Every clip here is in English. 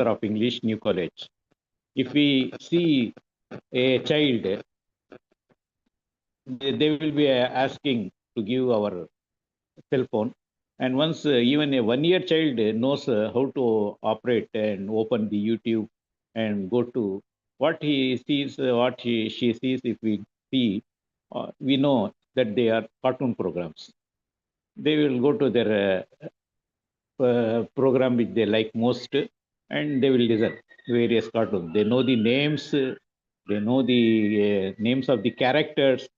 professor of English, New College. If we see a child, they will be asking to give our cell phone. And once even a 1 year child knows how to operate and open the YouTube and go to what he sees, she sees, if we see, we know that they are cartoon programs. They will go to their program which they like most, and they will listen various cartoons. They know the names, they know the names of the characters.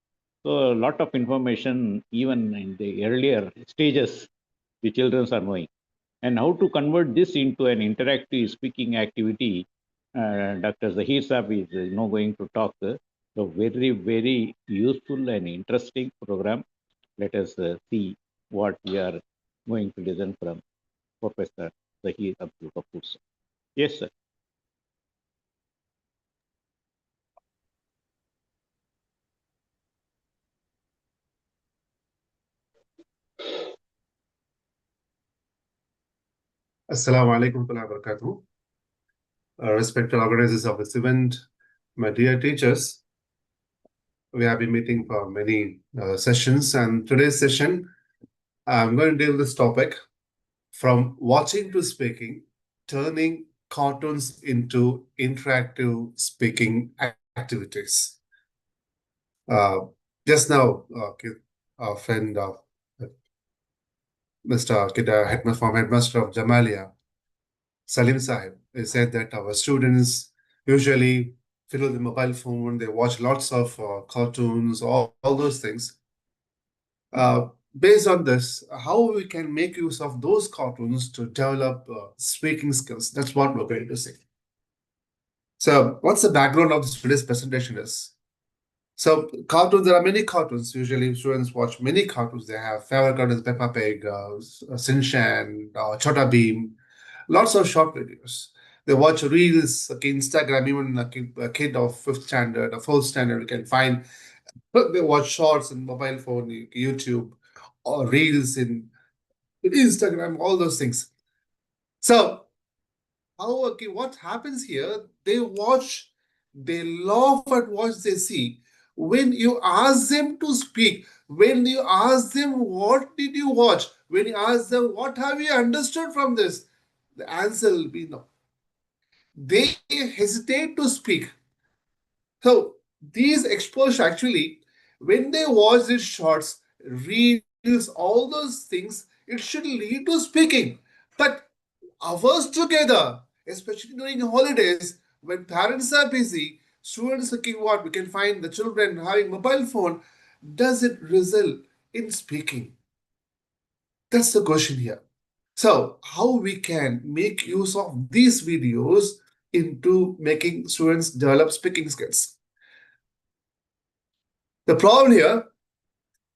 So a lot of information, even in the earlier stages, the children are knowing. And how to convert this into an interactive speaking activity, Dr. Zahe Saab is going to talk. So very, very useful and interesting program. Let us see what we are going to listen from Professor Zahe Abdul Kapoor. Yes, sir. Assalamu alaikum wa barakatuh. Respected organizers of this event, my dear teachers, we have been meeting for many sessions, and today's session, I'm going to deal with this topic from watching to speaking, turning cartoons into interactive speaking activities. Just now, our friend, Mr. Kida, headmaster of Jamalia, Salim Sahib, he said that our students usually fiddle with the mobile phone, they watch lots of cartoons, all those things. Based on this, how we can make use of those cartoons to develop speaking skills, that's what we're going to see. So what's the background of today's presentation is? So cartoons, there are many cartoons. Usually students watch many cartoons. They have favorite cartoons, Peppa Pig, Shin Chan, Chota Beam, lots of short videos. They watch reels, okay, Instagram, even a kid of 5th standard or 4th standard, you can find, they watch shorts in mobile phone, YouTube, or reels in Instagram, all those things. So, what happens here? They watch, they laugh at what they see. When you ask them to speak, when you ask them, what did you watch? When you ask them, what have you understood from this? The answer will be no. They hesitate to speak. So these exposure actually, when they watch these shorts, reels, all those things, it should lead to speaking. But hours together, especially during holidays, when parents are busy, students looking what we can find the children having mobile phone, does it result in speaking? That's the question here. So how we can make use of these videos into making students develop speaking skills? The problem here,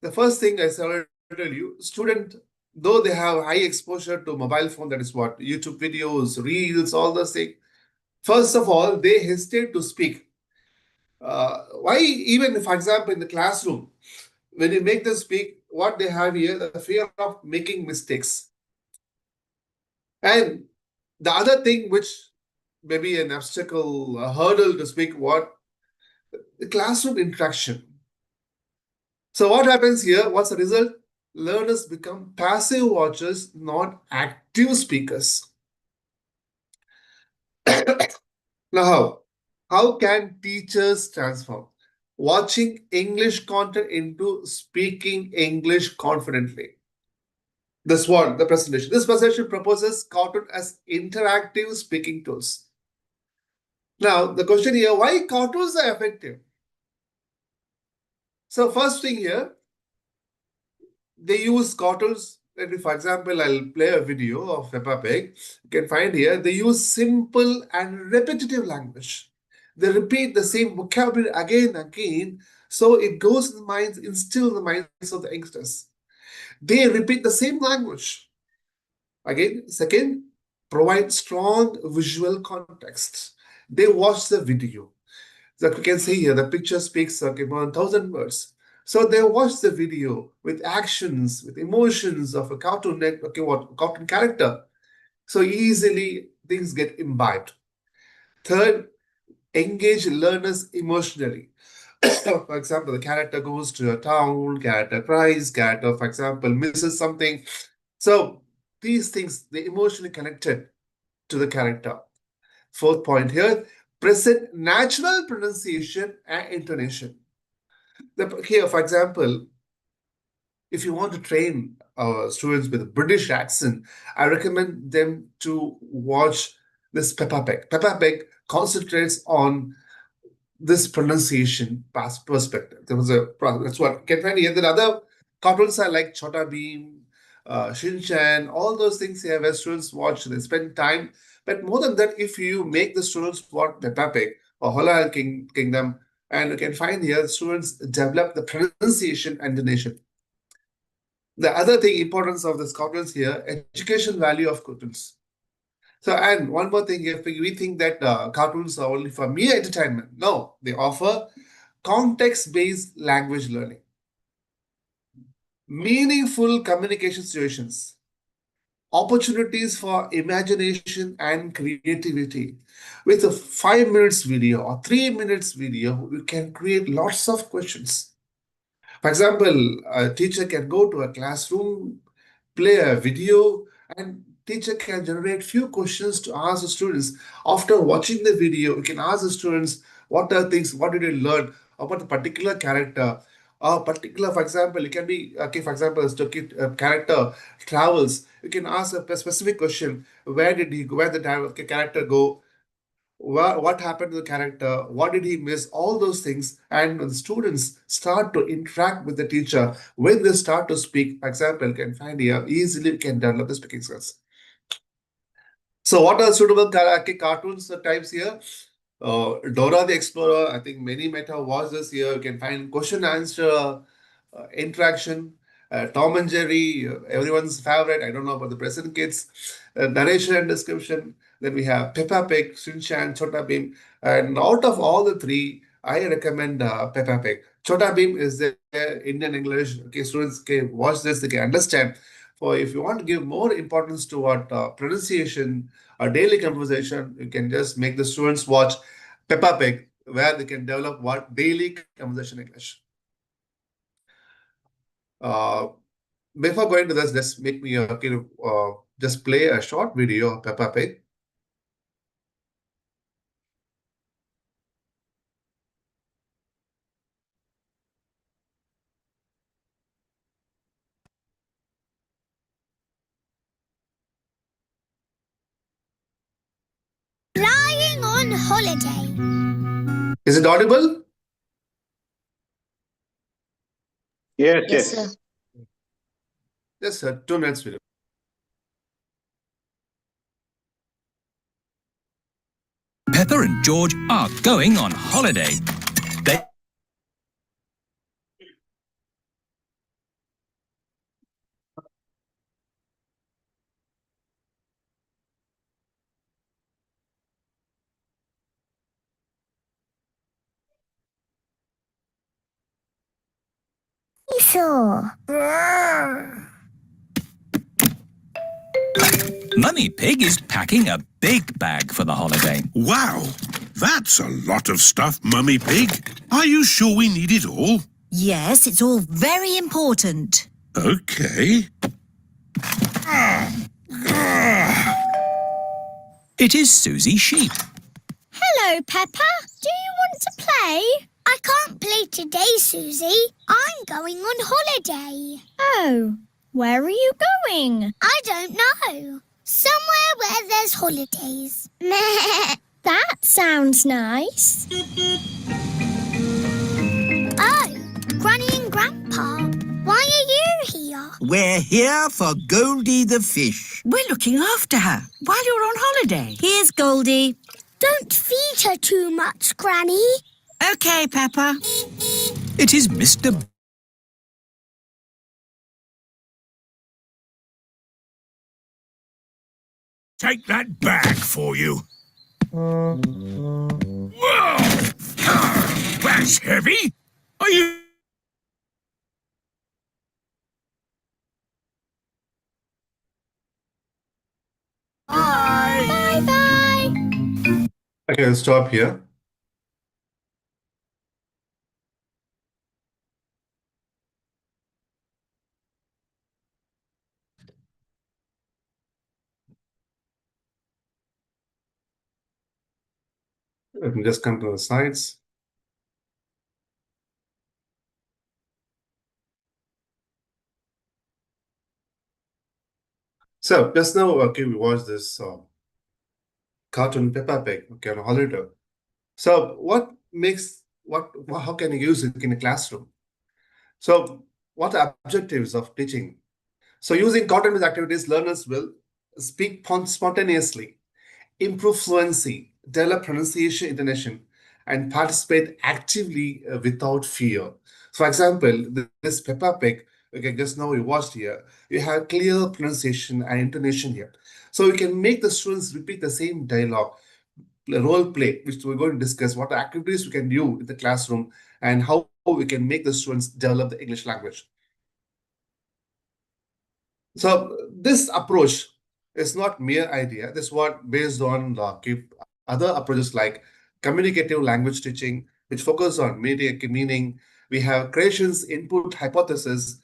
the first thing I already tell you, student, though they have high exposure to mobile phone, that is what, YouTube videos, reels, all those things, first of all, they hesitate to speak. Why? Even, for example, in the classroom, when you make them speak, what they have here, the fear of making mistakes. And the other thing which may be an obstacle, a hurdle to speak, what? The classroom interaction. So what happens here? What's the result? Learners become passive watchers, not active speakers. Now how? How can teachers transform watching English content into speaking English confidently? This one, the presentation. This presentation proposes cartoon as interactive speaking tools. Now, the question here, why cartoons are effective? So first thing here, they use cartoons. For example, I'll play a video of Peppa Pig. You can find here, they use simple and repetitive language. They repeat the same vocabulary again and again, so it goes in the minds, instill in the minds of the youngsters. They repeat the same language. Again, second, provide strong visual context. They watch the video. That we can see here, the picture speaks more than 1,000 words. So they watch the video with actions, with emotions of a cartoon cartoon character. So easily things get imbibed. Third, engage learners emotionally. For example, the character goes to a town, character cries, character, for example, misses something. So these things, they emotionally connected to the character. Fourth point here, present natural pronunciation and intonation. Here, for example, if you want to train students with a British accent, I recommend them to watch this Peppa Pig. Peppa Pig concentrates on this pronunciation perspective. There was a that's what can find here. The other cartoons are like Chota Beam, Shin Chan, all those things here where students watch, they spend time. But more than that, if you make the students watch Peppa Pig or Kingdom, and you can find here students develop the pronunciation and the nation. The other thing, importance of the cartoons here, education value of cartoons. So, and one more thing, if we think that cartoons are only for mere entertainment, no, they offer context-based language learning, meaningful communication situations, opportunities for imagination and creativity. With a 5 minutes video or 3 minutes video, you can create lots of questions. For example, a teacher can go to a classroom, play a video, and teacher can generate few questions to ask the students. After watching the video, you can ask the students what are things, what did you learn about the particular character. Or particular, for example, it can be okay. For example, a character travels. You can ask a specific question: where did he go? Where the character go? What happened to the character, what did he miss, all those things. And when the students start to interact with the teacher, when they start to speak, for example, can find here easily can develop the speaking skills. So what are suitable cartoons types here? Dora the Explorer, I think many might have watched this here. You can find question answer interaction. Tom and Jerry, everyone's favorite. I don't know about the present kids. Narration and description. Then we have Peppa Pig, Shin Chan, Chota Beam. And out of all the three, I recommend Peppa Pig. Chota Beam is the Indian English. Okay, students can watch this, they can understand. For if you want to give more importance to what pronunciation, a daily conversation, you can just make the students watch Peppa Pig, where they can develop what daily conversation English. Uh, Before going to this, just make me just play a short video of Peppa Pig. Flying on holiday. Is it audible? Yes, Yes, yes. sir. Just a 2 minutes video. Pepper and George are going on holiday. They Seesaw. Mummy Pig is packing a big bag for the holiday. Wow, that's a lot of stuff, Mummy Pig. Are you sure we need it all? Yes, it's all very important. Okay. It is Susie Sheep. Hello, Peppa. Do you want to play? I can't play today, Susie. I'm going on holiday. Oh, where are you going? I don't know. Somewhere where there's holidays. That sounds nice. Oh, Granny and Grandpa. Why are you here? We're here for Goldie the fish. We're looking after her while you're on holiday. Here's Goldie. Don't feed her too much, Granny. OK, Peppa. It is Mr. Take that bag for you. Whoa! That's heavy. Are you... Bye bye. Okay, I'll stop here. Let me just come to the slides. So just now, okay, we watched this cartoon Peppa Pig, okay, on a holiday. So how can you use it in a classroom? So what are objectives of teaching? So using cartoon-based activities, learners will speak spontaneously, improve fluency, develop pronunciation, intonation, and participate actively without fear. So, for example, this Peppa Pig, okay, just now we watched here, you have clear pronunciation and intonation here. So we can make the students repeat the same dialogue, role play, which we're going to discuss what activities we can do in the classroom and how we can make the students develop the English language. So this approach is not mere idea. This is what based on other approaches like communicative language teaching, which focus on meaning. We have creations input hypothesis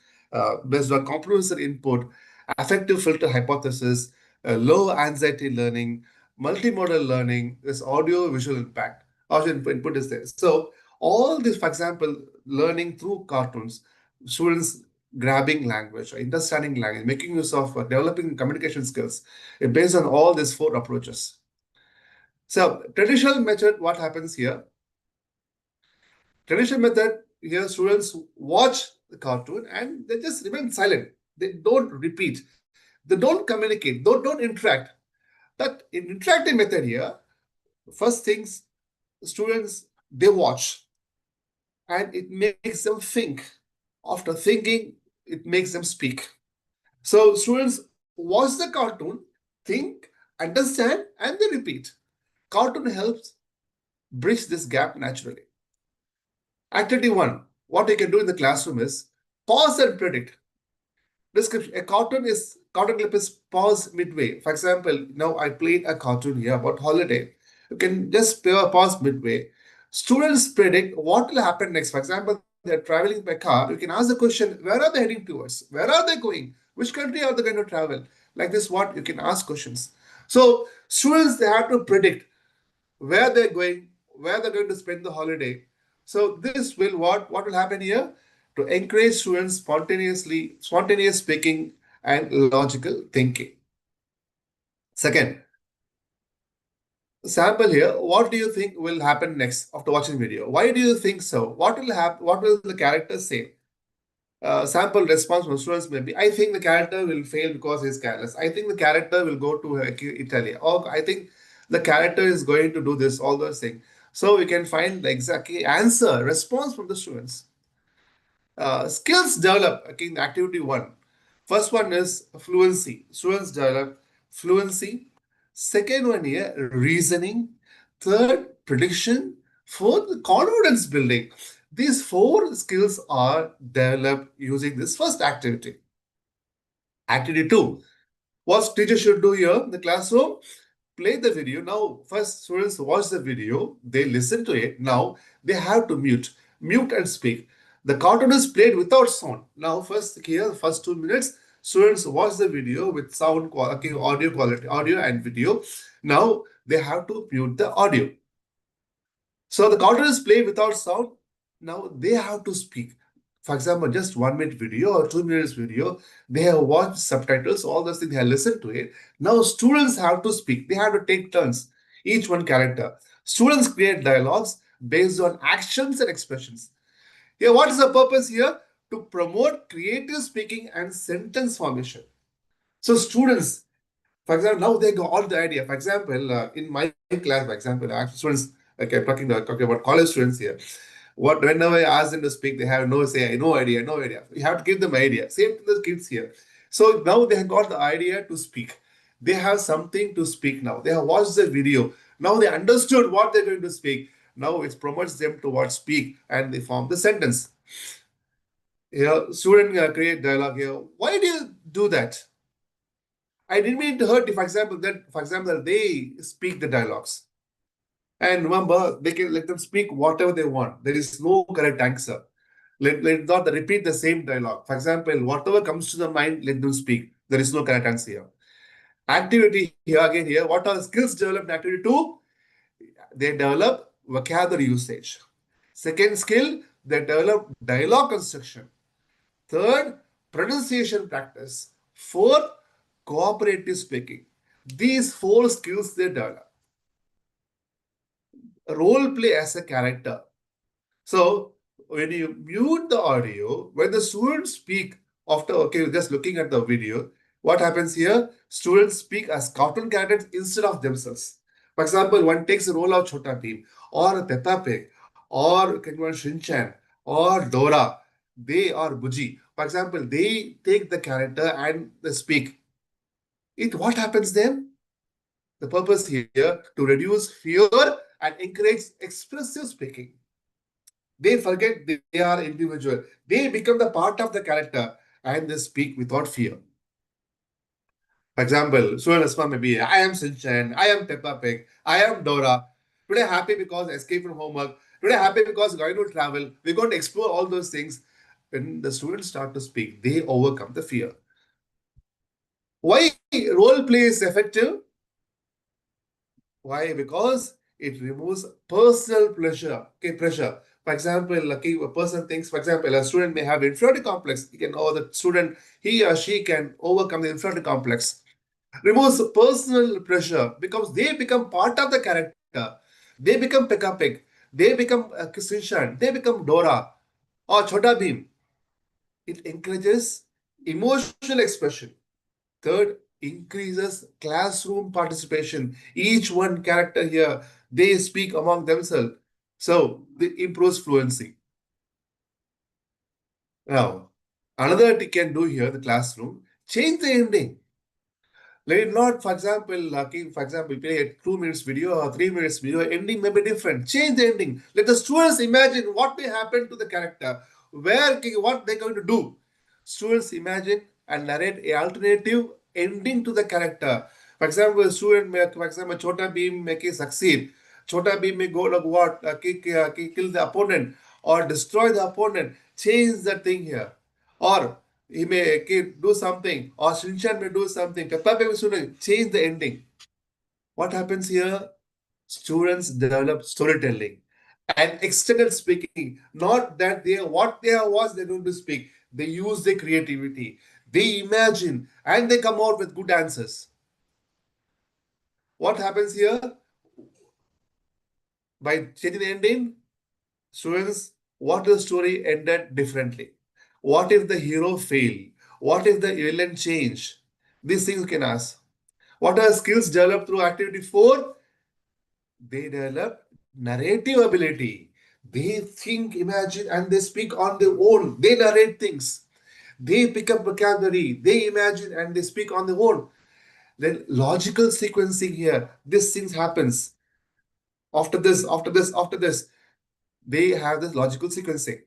based on complementary input, affective filter hypothesis, low anxiety learning, multimodal learning. This audio visual impact. Audio input is there. So all this, for example, learning through cartoons, students grabbing language, understanding language, making use of developing communication skills, based on all these four approaches. So traditional method, what happens here? Traditional method, here students watch the cartoon and they just remain silent. They don't repeat. They don't communicate. Don't interact. That in interactive method here, first things students they watch and it makes them think. After thinking, it makes them speak. So students watch the cartoon, think, understand, and they repeat. Cartoon helps bridge this gap naturally. Activity 1. What you can do in the classroom is pause and predict. Description. A cartoon clip is pause midway. For example, now I played a cartoon here about holiday. You can just pause midway. Students predict what will happen next. For example, they're traveling by car. You can ask the question, where are they heading towards? Where are they going? Which country are they going to travel? Like this, what you can ask questions. So students they have to predict where they're going, where they're going to spend the holiday. So this will what will happen here? To encourage students spontaneous speaking and logical thinking. Second, sample here. What do you think will happen next after watching video? Why do you think so? What will happen? What will the character say? Sample response from students may be, I think the character will fail because he's careless. I think the character will go to Italy. Or I think the character is going to do this, all those things. So we can find the exact response from the students. Skills develop, okay, in activity 1. First one is fluency. Students develop fluency. Second one here, reasoning. Third, prediction. Fourth, confidence building. These 4 skills are developed using this first activity. Activity 2. What teacher should do here in the classroom? Play the video. Now, first students watch the video, they listen to it. Now, they have to mute and speak. The cartoon is played without sound. Now, first here, first 2 minutes, students watch the video with sound quality, audio quality, audio and video. Now, they have to mute the audio. So the cartoon is played without sound. Now, they have to speak. For example, just 1 minute video or 2 minutes video, they have watched subtitles, all those things, they have listened to it. Now students have to speak. They have to take turns, each one character. Students create dialogues based on actions and expressions. Here, what is the purpose here? To promote creative speaking and sentence formation. So students, for example, now they got all the idea. For example, in my class, for example, actually students, okay, I'm talking about college students here. Whenever I ask them to speak, they have no idea. You have to give them idea. Same to the kids here. So now they have got the idea to speak. They have something to speak now. They have watched the video. Now they understood what they're going to speak. Now it promotes them to what speak and they form the sentence. Here, student create dialogue here. Why do you do that? I didn't mean to hurt you. For example, they speak the dialogues. And remember, they can let them speak whatever they want. There is no correct answer. Let not repeat the same dialogue. For example, whatever comes to the mind, let them speak. There is no correct answer here. Activity here again here. What are the skills developed in activity 2? They develop vocabulary usage. Second skill, they develop dialogue construction. Third, pronunciation practice. Fourth, cooperative speaking. These 4 skills they develop. Role play as a character. So when you mute the audio, when the students speak after, just looking at the video, what happens here? Students speak as cartoon characters instead of themselves. For example, one takes the role of Chota Bheem or Peppa Pig or Shinchan or Dora. They are Buji. For example, they take the character and they speak. What happens then? The purpose here to reduce fear and encourage expressive speaking. They forget they are individual. They become the part of the character and they speak without fear. For example, Suhan Asma may be, I am Sinchan, I am Peppa Pig, I am Dora. Today happy because I escaped from homework. Today happy because we're going to travel. We're going to explore all those things. When the students start to speak, they overcome the fear. Why role play is effective? Why? Because it removes personal pressure. For example, a person thinks, for example, a student may have inferiority complex. He or she can overcome the inferiority complex. Removes personal pressure because they become part of the character. They become Pekka Pig. They become Kishan. They become Dora or Chota Bheem. It encourages emotional expression. Third, increases classroom participation. Each one character here, they speak among themselves. So, it improves fluency. Now, another thing can do here, the classroom, change the ending. Let it not, for example, play a 2 minutes video or 3 minutes video, ending may be different. Change the ending. Let the students imagine what may happen to the character, what they're going to do. Students imagine and narrate a alternative ending to the character. For example, Chota Bheem may succeed. Chota Bheem may go like what? Kill the opponent or destroy the opponent. Change the thing here. Or he may do something, or Shinchan may do something. Peppa Pig will change the ending. What happens here? Students develop storytelling and extended speaking. Not that what they have watched they're going to speak. They use their creativity. They imagine and they come out with good answers. What happens here? By changing the ending, students, what if the story ended differently? What if the hero failed? What if the villain changed? These things you can ask. What are skills developed through activity 4? They develop narrative ability. They think, imagine, and they speak on their own. They narrate things. They pick up vocabulary. They imagine and they speak on their own. Then logical sequencing here. This things happens. After this, after this, after this. They have this logical sequencing.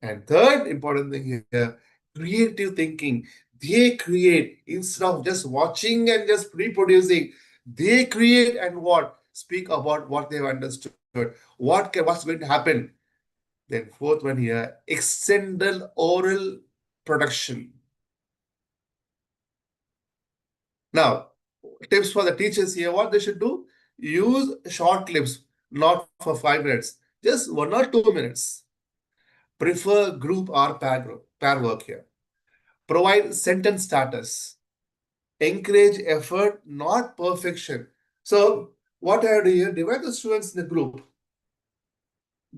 And third important thing here, creative thinking. They create instead of just watching and just reproducing. They create and what? Speak about what they've understood. What's going to happen? Then fourth one here, extended oral production. Now, tips for the teachers here, what they should do? Use short clips, not for 5 minutes, just 1 or 2 minutes. Prefer group or pair work here. Provide sentence starters. Encourage effort, not perfection. So, what I do here, divide the students in a group.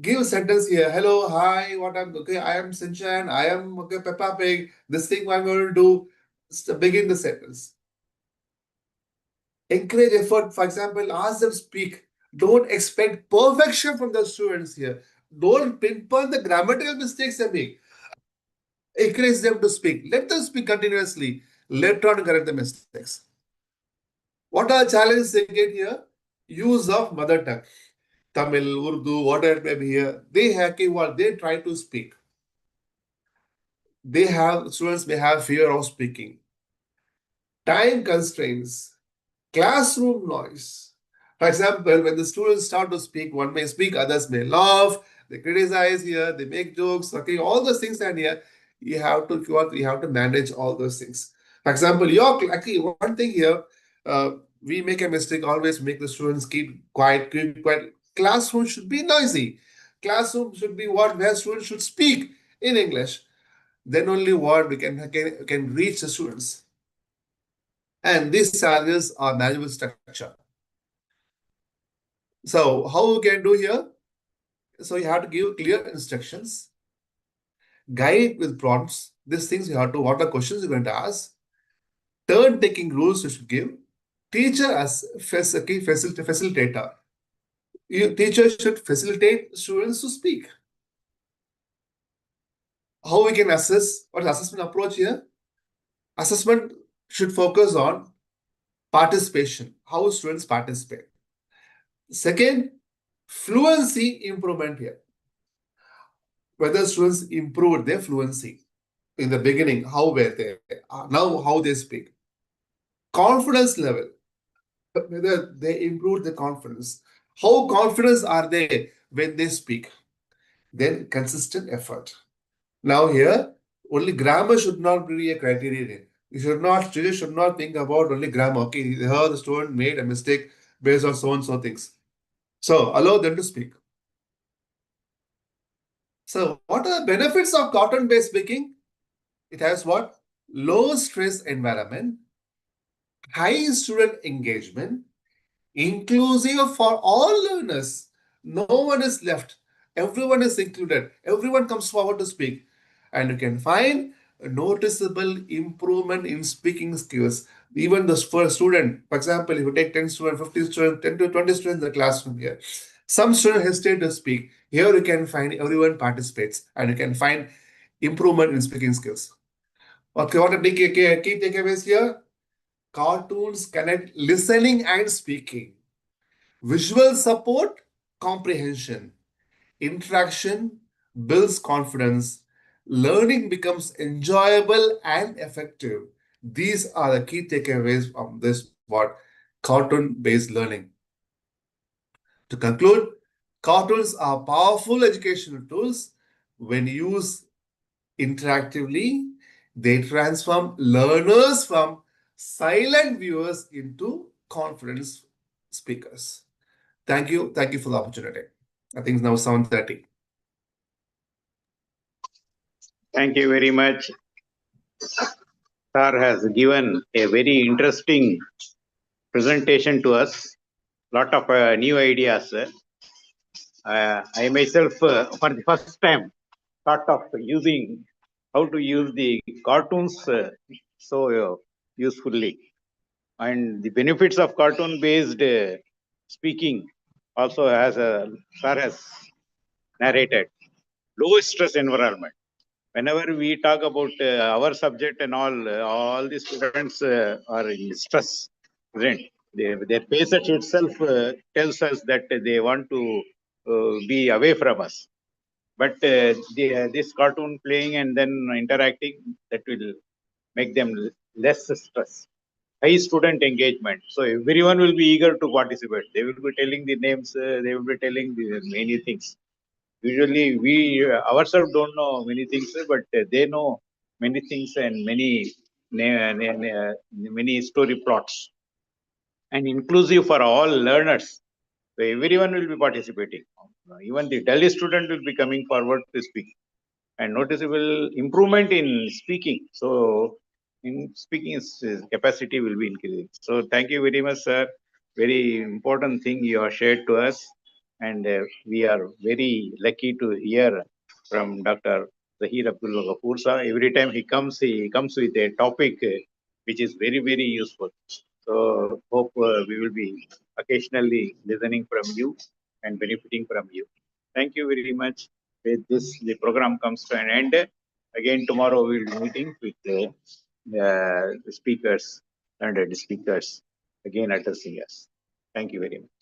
Give a sentence here. Hello, hi, I am Sinchan, I am Peppa Pig. This thing I'm going to do. Begin the sentence. Encourage effort. For example, ask them speak. Don't expect perfection from the students here. Don't pinpoint the grammatical mistakes they make. Encourage them to speak. Let them speak continuously. Let on correct the mistakes. What are challenges they get here? Use of mother tongue. Tamil, Urdu, whatever it may be here. They try to speak. Students may have fear of speaking. time constraints, classroom noise. For example, when the students start to speak, one may speak, others may laugh, they criticize here, they make jokes, okay, all those things are here. You have to manage all those things. For example, actually one thing here, we make a mistake, always make the students keep quiet, keep quiet. Classroom should be noisy. Classroom should be where students should speak in English. Then only what we can reach the students. And these challenges are manageable structure. So how we can do here? So you have to give clear instructions, guide with prompts. These things you have to, what are questions you're going to ask, turn taking rules you should give, teacher as facilitator. Teacher should facilitate students to speak. How we can assess? What is assessment approach here? Assessment should focus on participation, how students participate. Second, fluency improvement here. Whether students improved their fluency in the beginning, how were they, now how they speak. Confidence level, whether they improved the confidence, how confident are they when they speak. Then consistent effort. Now here, only grammar should not be a criterion. Students should not think about only grammar. Okay, here the student made a mistake based on so and so things. So allow them to speak. So what are the benefits of cartoon-based speaking? It has what? Low stress environment, high student engagement, inclusive for all learners. No one is left. Everyone is included. Everyone comes forward to speak. And you can find a noticeable improvement in speaking skills. Even the first student, for example, if you take 10 students, 50 students, 10 to 20 students in the classroom here, some students hesitate to speak. Here you can find everyone participates and you can find improvement in speaking skills. Okay, what are the key takeaways here? Cartoons connect listening and speaking. Visual support, comprehension. Interaction builds confidence. Learning becomes enjoyable and effective. These are the key takeaways from this what cartoon-based learning. To conclude, cartoons are powerful educational tools when used interactively. They transform learners from silent viewers into confident speakers. Thank you. Thank you for the opportunity. I think it's now 7:30. Thank you very much. Sir has given a very interesting presentation to us. Lot of new ideas. I myself, for the first time, thought of using how to use the cartoons so usefully, and the benefits of cartoon-based speaking also has a sir has narrated. Low stress environment. Whenever we talk about our subject and all the students are in stress, isn't their passage itself tells us that they want to be away from us. But this cartoon playing and then interacting, that will make them less stress. High student engagement. So everyone will be eager to participate. They will be telling the names, they will be telling the many things. Usually we ourselves don't know many things, but they know many things and many story plots. And inclusive for all learners. So everyone will be participating. Even the Delhi student will be coming forward to speak. And noticeable improvement in speaking. So in speaking, his capacity will be increasing. So thank you very much, sir. Very important thing you have shared to us. And we are very lucky to hear from Dr. Zahe Abdul Ghafoor sir. Every time he comes with a topic which is very, very useful. So hope we will be occasionally listening from you and benefiting from you. Thank you very much. With this, the program comes to an end. Again, tomorrow we will be meeting with the speakers, and the speakers again addressing us. Thank you very much.